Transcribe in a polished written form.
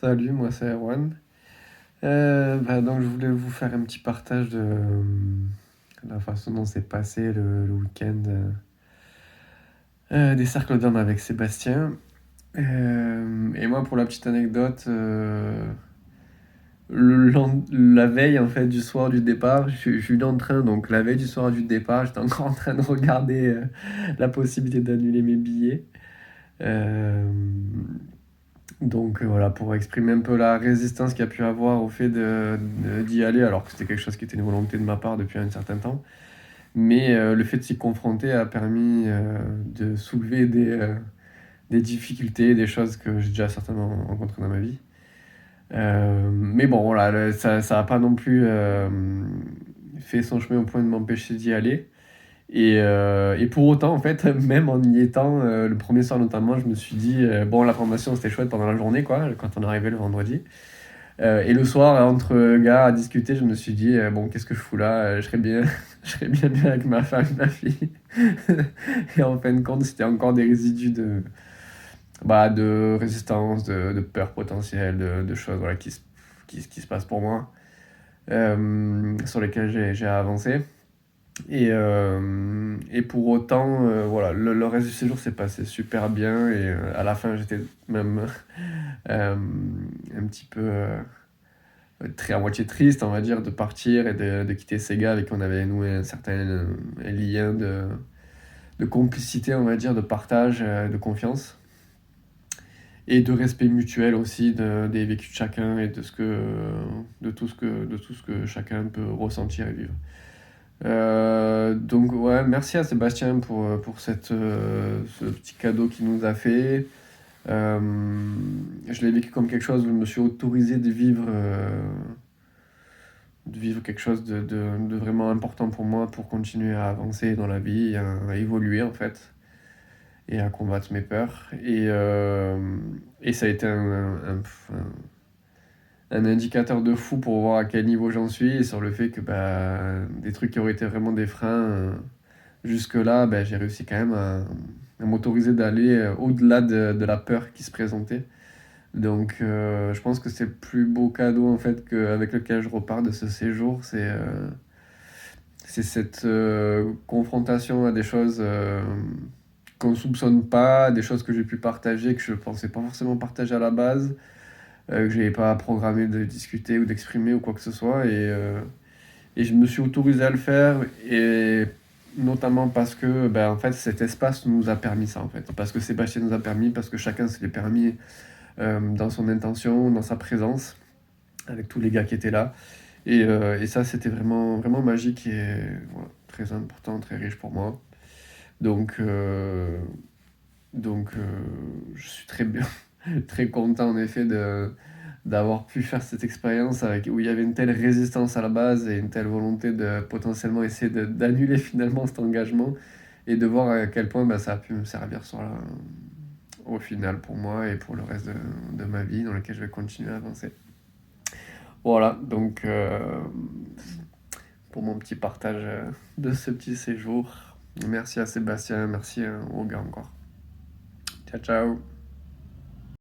Salut, moi c'est Erwan. Donc je voulais vous faire un petit partage de la façon dont s'est passé le week-end des cercles d'hommes avec Sébastien. Et moi, pour la petite anecdote, la veille en fait du soir du départ, je suis en train, donc la veille du soir du départ, j'étais encore en train de regarder la possibilité d'annuler mes billets. Euh, voilà, pour exprimer un peu la résistance qu'il y a pu avoir au fait d'y aller, alors que c'était quelque chose qui était une volonté de ma part depuis un certain temps. Mais le fait de s'y confronter a permis de soulever des difficultés, des choses que j'ai déjà certainement rencontrées dans ma vie. Mais bon, voilà, ça n'a pas non plus fait son chemin au point de m'empêcher d'y aller. Et pour autant, en fait, même en y étant, le premier soir notamment, je me suis dit, bon, la formation c'était chouette pendant la journée, quoi, quand on arrivait le vendredi. Et le soir, entre gars à discuter, je me suis dit, bon, qu'est-ce que je fous là? Je serais bien, je serais bien avec ma femme et ma fille. Et en fin de compte, c'était encore des résidus de résistance, de peur potentielle, de choses voilà, qui se passent pour moi, sur lesquelles j'ai avancé. Et pour autant, voilà, le reste du séjour s'est passé super bien. Et à la fin, j'étais même un petit peu à moitié triste, on va dire, de partir et de quitter ces gars avec qui on avait noué un certain lien de complicité, on va dire, de partage, de confiance. Et de respect mutuel aussi des vécus de chacun et de tout ce que chacun peut ressentir et vivre. Donc ouais, merci à Sébastien pour ce petit cadeau qu'il nous a fait. Euh, je l'ai vécu comme quelque chose où je me suis autorisé de vivre quelque chose de vraiment important pour moi pour continuer à avancer dans la vie, à évoluer en fait, et à combattre mes peurs. Et ça a été un indicateur de fou pour voir à quel niveau j'en suis et sur le fait que bah, des trucs qui auraient été vraiment des freins jusque-là, bah, j'ai réussi quand même à m'autoriser d'aller au-delà de la peur qui se présentait. Donc je pense que c'est le plus beau cadeau en fait avec lequel je repars de ce séjour, c'est cette confrontation à des choses qu'on ne soupçonne pas, des choses que j'ai pu partager, que je ne pensais pas forcément partager à la base, que je n'avais pas programmé de discuter ou d'exprimer ou quoi que ce soit. Et je me suis autorisé à le faire, et notamment parce que ben, en fait, cet espace nous a permis ça, en fait. Parce que Sébastien nous a permis, parce que chacun se l'est permis dans son intention, dans sa présence, avec tous les gars qui étaient là. Et ça, c'était vraiment, vraiment magique et voilà, très important, très riche pour moi. Donc, euh, donc, je suis très bien, très content en effet d'avoir pu faire cette expérience où il y avait une telle résistance à la base et une telle volonté de potentiellement essayer d'annuler finalement cet engagement, et de voir à quel point bah, ça a pu me servir au final pour moi et pour le reste de ma vie dans lequel je vais continuer à avancer. Voilà, donc pour mon petit partage de ce petit séjour. Merci à Sébastien, merci aux gars encore. Ciao, ciao.